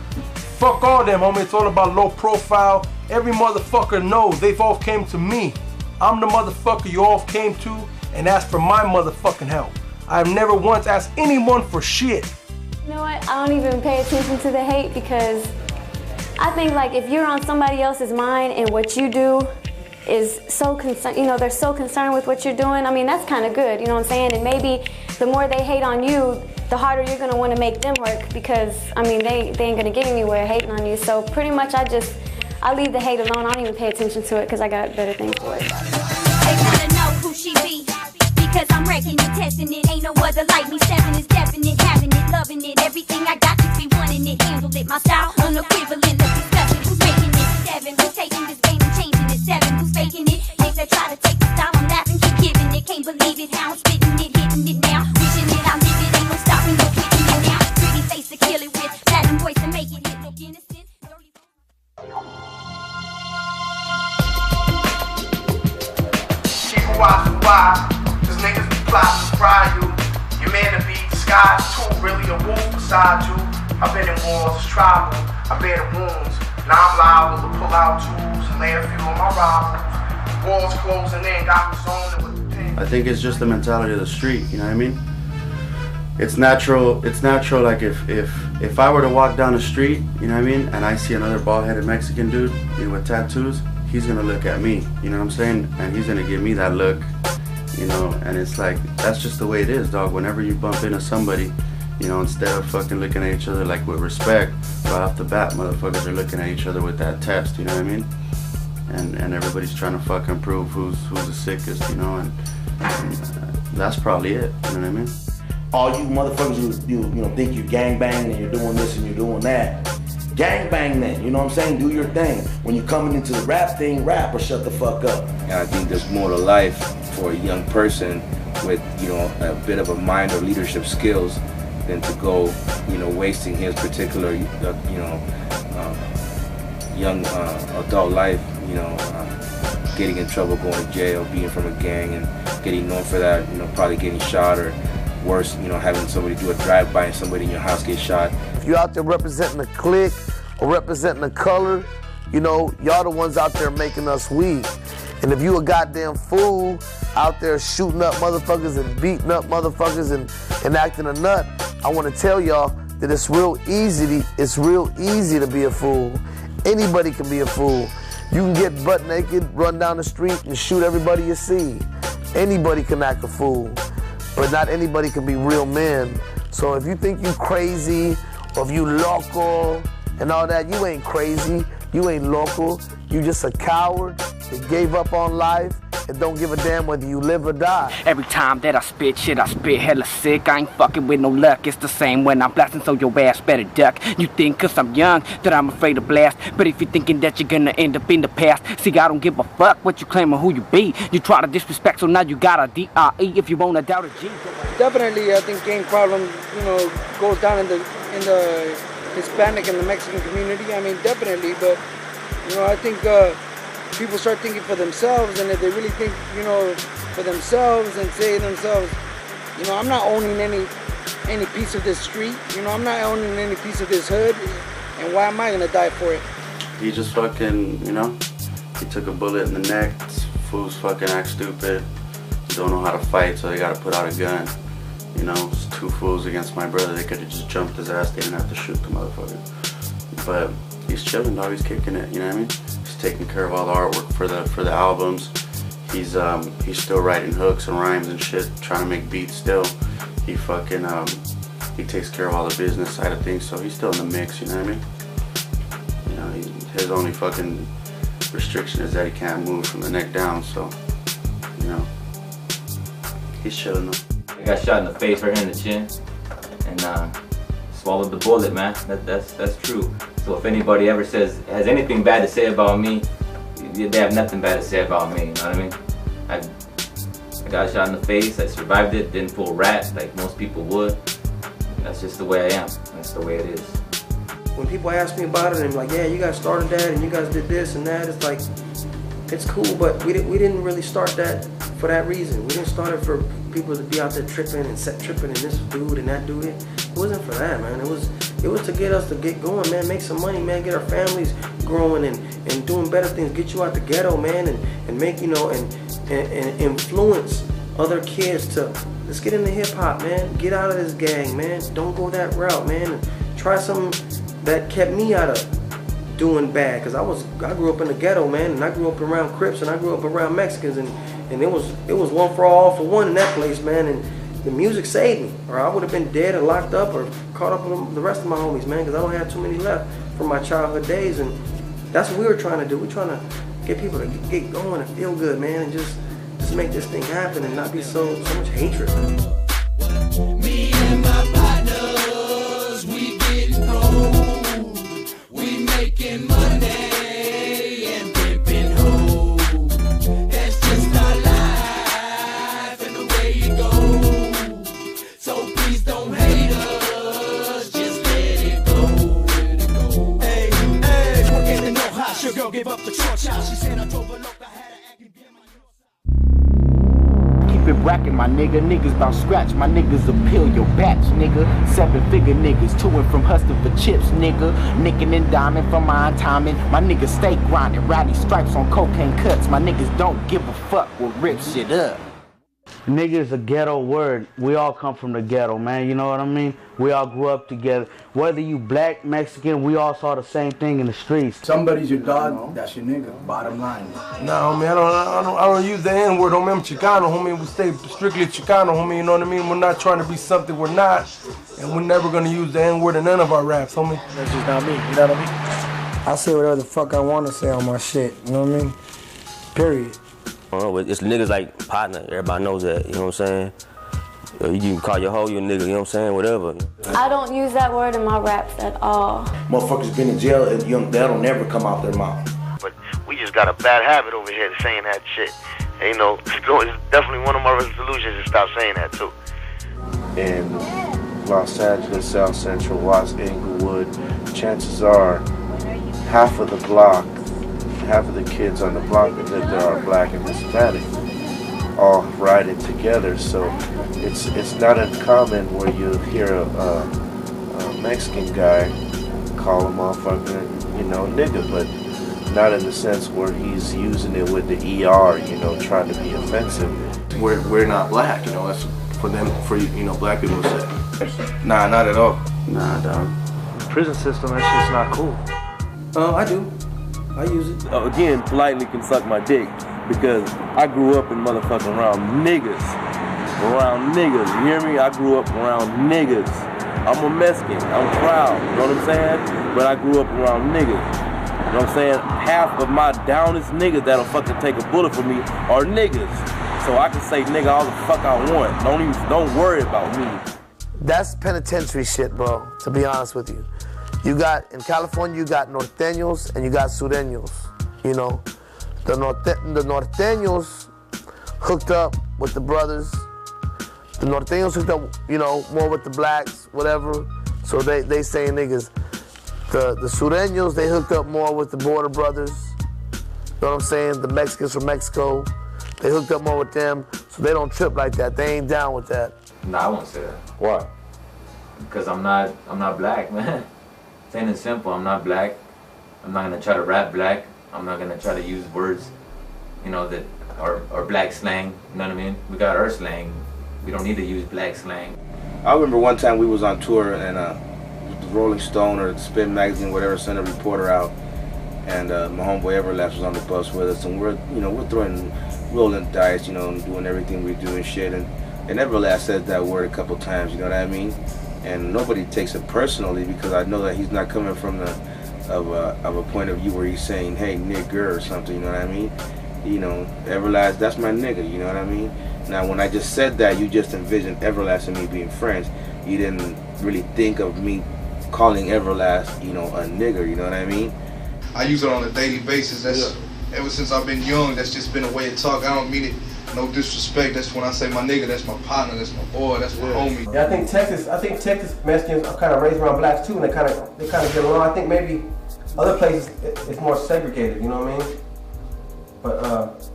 Fuck all them, homie, it's all about low profile. Every motherfucker knows they've all came to me. I'm the motherfucker you all came to and asked for my motherfucking help. I've never once asked anyone for shit. You know what, I don't even pay attention to the hate because I think like if you're on somebody else's mind and what you do is so concerned, you know, they're so concerned with what you're doing, I mean, that's kind of good, you know what I'm saying? And maybe the more they hate on you, the harder you're gonna wanna make them work because, I mean, they ain't gonna get anywhere hating on you. So pretty much I leave the hate alone. I don't even pay attention to it because I got better things for it. They wanna know who she be because I'm wrecking it, testing it. Ain't no other like me. 7 is definite, having it, loving it. Everything I got, just be wanting it, handle it. My style, unequivalent. Let's discuss it. Who's making it? 7, who's taking this game and changing it? 7, who's faking it? Niggas that try to take the style, I'm laughing, keep giving it. Can't believe it, how I'm spitting it, hitting it now. Wishing it, I live it, ain't no stopping, no quitting it now. Pretty face to kill it with, Latin voice to make it hit. Look innocent. Why? Cause niggas be plotting to fry you. Your man to be disguised too, really a wolf beside you. I've been in wars, it's tribal, I bear the wounds. Now I'm liable to pull out tools and lay a few on my rivals. Walls closing in, got me zoning with the pain. I think it's just the mentality of the street, you know what I mean? It's natural like if I were to walk down the street, you know what I mean, and I see another bald-headed Mexican dude, you know, with tattoos, he's gonna look at me, you know what I'm saying? And he's gonna give me that look, you know, and it's like, that's just the way it is, dog. Whenever you bump into somebody, you know, instead of fucking looking at each other like with respect, right off the bat, motherfuckers are looking at each other with that test, you know what I mean? And everybody's trying to fucking prove who's the sickest, you know, and that's probably it, you know what I mean? All you motherfuckers you know think you're gangbanging and you're doing this and you're doing that. Gangbang then, you know what I'm saying? Do your thing. When you're coming into the rap thing, rap or shut the fuck up. And I think there's more to life for a young person with, you know, a bit of a mind or leadership skills than to go, you know, wasting his particular, you know, young adult life, you know, getting in trouble, going to jail, being from a gang and getting known for that, you know, probably getting shot or worse, you know, having somebody do a drive-by and somebody in your house get shot. If you're out there representing a clique or representing a color, you know, y'all the ones out there making us weak. And if you a goddamn fool out there shooting up motherfuckers and beating up motherfuckers and acting a nut, I want to tell y'all that it's real easy to be a fool. Anybody can be a fool. You can get butt naked, run down the street and shoot everybody you see. Anybody can act a fool. But not anybody can be real men. So if you think you crazy, or if you local and all that, you ain't crazy, you ain't local, you just a coward that gave up on life and don't give a damn whether you live or die. Every time that I spit shit, I spit hella sick. I ain't fucking with no luck. It's the same when I'm blasting, so your ass better duck. You think cause I'm young that I'm afraid to blast, but if you're thinking that you're gonna end up in the past, see, I don't give a fuck what you claim or who you be. You try to disrespect, so now you got a D-R-E if you want to doubt a G. Definitely, I think gang problem, you know, goes down in the Hispanic and the Mexican community. I mean, definitely, but you know, I think people start thinking for themselves, and if they really think, you know, for themselves and say to themselves, you know, I'm not owning any piece of this street, you know, I'm not owning any piece of this hood, and why am I gonna die for it? He just fucking, you know, he took a bullet in the neck. Fools fucking act stupid, don't know how to fight, so they gotta put out a gun. You know, it's 2 fools against my brother. They could have just jumped his ass. They didn't have to shoot the motherfucker. But he's chilling, dog. He's kicking it. You know what I mean? He's taking care of all the artwork for the albums. He's still writing hooks and rhymes and shit, trying to make beats still. He fucking he takes care of all the business side of things, so he's still in the mix, you know what I mean? You know, his only fucking restriction is that he can't move from the neck down, so, you know, he's chilling though. I got shot in the face right here in the chin, and swallowed the bullet, man. That's true. So if anybody ever has anything bad to say about me, they have nothing bad to say about me, you know what I mean? I got shot in the face, I survived it, didn't pull rat like most people would. That's just the way I am. That's the way it is. When people ask me about it, and I'm like, yeah, you guys started that, and you guys did this and that, it's like, it's cool, but we didn't really start that for that reason. We didn't start it for people to be out there tripping and tripping and this dude and that dude. It wasn't for that, man. It was to get us to get going, man, make some money, man, get our families growing and doing better things, get you out the ghetto, man, and make, you know, and influence other kids to, let's get into hip hop, man. Get out of this gang, man. Don't go that route, man. Try something that kept me out of doing bad, cause I grew up in the ghetto, man, and I grew up around Crips and I grew up around Mexicans, and it was one for all for one in that place, man, and the music saved me, or I would have been dead or locked up or caught up with the rest of my homies, man, cause I don't have too many left from my childhood days, and that's what we were trying to do. We're trying to get people to get going and feel good, man, and just make this thing happen and not be so much hatred. Me and my partners, we getting old. We making money and pimping hoes. That's just our life and the way it goes. So please don't hate us, just let it go. Hey, hey, working in no house, your girl gave up the short shot. She said I drove her local. Keep it racking, my nigga. Niggas bout scratch. My niggas will peel your batch, nigga. 7-figure niggas to and from hustling for chips, nigga. Nicking and diming for my timing. My niggas stay grinding. Rowdy stripes on cocaine cuts. My niggas don't give a fuck. We'll rip shit up. Nigga is a ghetto word. We all come from the ghetto, man. You know what I mean? We all grew up together. Whether you black, Mexican, we all saw the same thing in the streets. Somebody's your dog, that's your nigga. Bottom line. No, homie, I don't use the N-word, homie. I'm Chicano, homie. We stay strictly Chicano, homie. You know what I mean? We're not trying to be something we're not, and we're never gonna use the N-word in none of our raps, homie. That's just not me. You know what I mean? I say whatever the fuck I want to say on my shit. You know what I mean? Period. It's niggas like partner, everybody knows that, you know what I'm saying? You can call your hoe your nigga, you know what I'm saying, whatever. I don't use that word in my raps at all. Motherfuckers been in jail, that'll never come out their mouth. But we just got a bad habit over here saying that shit. And, you know, it's definitely one of my resolutions to stop saying that too. In Los Angeles, South Central, West Inglewood, chances are half of the block, half of the kids on the block that live there are black and Hispanic, all riding together. So it's not uncommon where you hear a Mexican guy call a motherfucker, you know, nigga, but not in the sense where he's using it with the ER, you know, trying to be offensive. We're not black, you know, that's for them, for, you know, black people to say. Nah, not at all. Nah, dog. Prison system, that shit's not cool. I do. I use it. Again, politely can suck my dick because I grew up in motherfucking around niggas. Around niggas, you hear me? I grew up around niggas. I'm a Mexican, I'm proud, you know what I'm saying? But I grew up around niggas. You know what I'm saying? Half of my downest niggas that'll fucking take a bullet for me are niggas. So I can say nigga all the fuck I want. Don't worry about me. That's penitentiary shit, bro, to be honest with you. You got, in California, you got norteños and you got sureños, you know. The norteños hooked up with the brothers. The norteños hooked up, you know, more with the blacks, whatever. So they say niggas. The sureños, they hooked up more with the border brothers. You know what I'm saying? The Mexicans from Mexico, they hooked up more with them. So they don't trip like that. They ain't down with that. Nah, I won't say that. Why? Because I'm not black, man. Plain and simple, I'm not black. I'm not gonna try to rap black. I'm not gonna try to use words, you know, that are black slang. You know what I mean? We got our slang. We don't need to use black slang. I remember one time we was on tour and the Rolling Stone or Spin Magazine, whatever, sent a reporter out, and my homeboy Everlast was on the bus with us, and we're rolling dice, and doing everything we do and shit, and Everlast said that word a couple times, you know what I mean? And nobody takes it personally because I know that he's not coming from of a point of view where he's saying, hey, nigger or something, you know what I mean? Everlast, that's my nigga, you know what I mean? Now, when I just said that, you just envisioned Everlast and me being friends. You didn't really think of me calling Everlast, a nigger, you know what I mean? I use it on a daily basis. That's ever since I've been young, that's just been a way of talk. I don't mean it no disrespect. That's when I say my nigga, that's my partner, that's my boy, that's my homie. Yeah, I think Texas Mexicans are kind of raised around blacks too, and they kind of get along. I think maybe other places it's more segregated, you know what I mean? But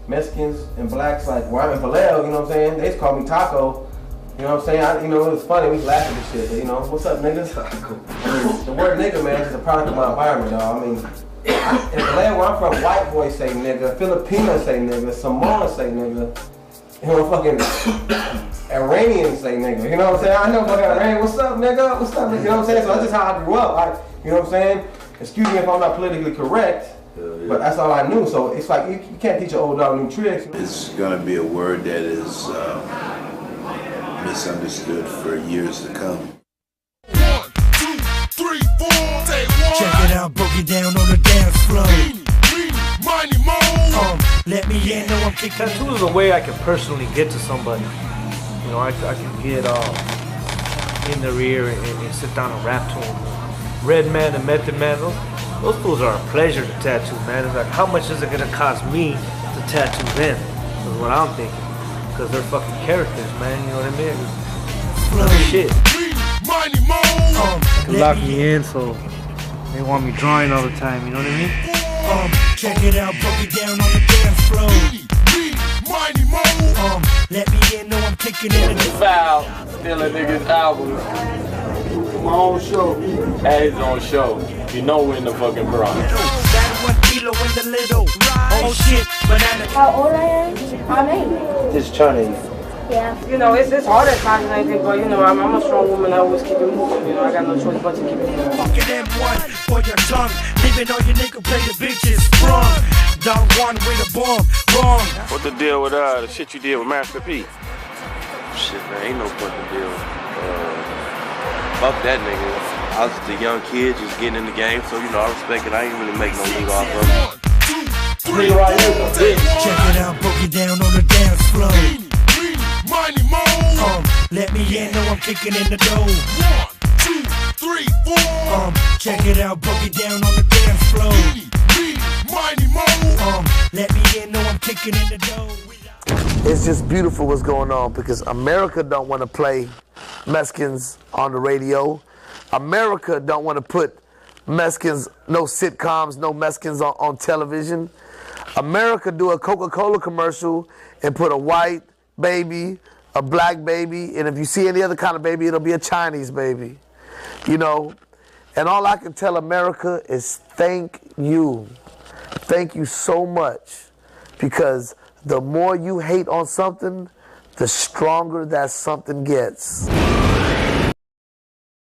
Mexicans and blacks, like where I'm in Vallejo, you know what I'm saying? They just call me Taco. You know what I'm saying? It was funny, we laugh at this shit, but what's up, niggas? I mean, the word nigga, man, is a product of my environment, dog. I mean, in Vallejo, where I'm from, white boys say nigga, Filipinos say nigga, Samoans say nigga, fucking Iranians say nigga, you know what I'm saying? I know fucking Iranian, what's up, nigga? What's up, nigga? You know what I'm saying? So that's just how I grew up, you know what I'm saying? Excuse me if I'm not politically correct, but that's all I knew, so it's like, you can't teach an old dog new tricks. It's gonna be a word that is misunderstood for years to come. 1, 2, 3, 4, take 1. Check it out, broke it down on the dance floor. Money, let me in, know I'm kicking. Tattoo is a way I can personally get to somebody. I can get in their ear and sit down and rap to them. Red Man and Method Man, those fools are a pleasure to tattoo, man. It's like, how much is it gonna cost me to tattoo them? That's what I'm thinking. Because they're fucking characters, man, you know what I mean? It's shit. They lock me in, so they want me drawing all the time, you know what I mean? Check it out, broke it down on the dance floor. Let me in, know I'm kicking in. Foul, stealing niggas' albums. My own show. At his own show. You know we're in the fucking Bronx. Oh shit, banana. How old I am? I'm 8. Just Chinese. Yeah. It's hard at times and everything, but I'm a strong woman. I always keep it moving. I got no choice but to keep it moving. Fucking M1 for your tongue. Leaving all your nigga play the bitches sprung. Dog one with a bomb. Wrong. What the deal with the shit you did with Master P? Shit, man, ain't no fucking deal. Fuck that nigga. I was just a young kid just getting in the game, so I respect it. I ain't really make no nigga off of it. Nigga right here, bitch. Check it out, broke it down on the dance floor. Let me in, know I'm kicking in the dough. 1, 2, 3, 4. Check it out, broke it down on the dance floor. Let me in, know I'm kicking in the dough. It's just beautiful what's going on because America don't want to play Mexicans on the radio. America don't want to put Mexicans, no sitcoms, no Mexicans on television. America do a Coca-Cola commercial and put a white baby, a black baby, and if you see any other kind of baby, it'll be a Chinese baby. And all I can tell America is thank you. Thank you so much, because the more you hate on something, the stronger that something gets.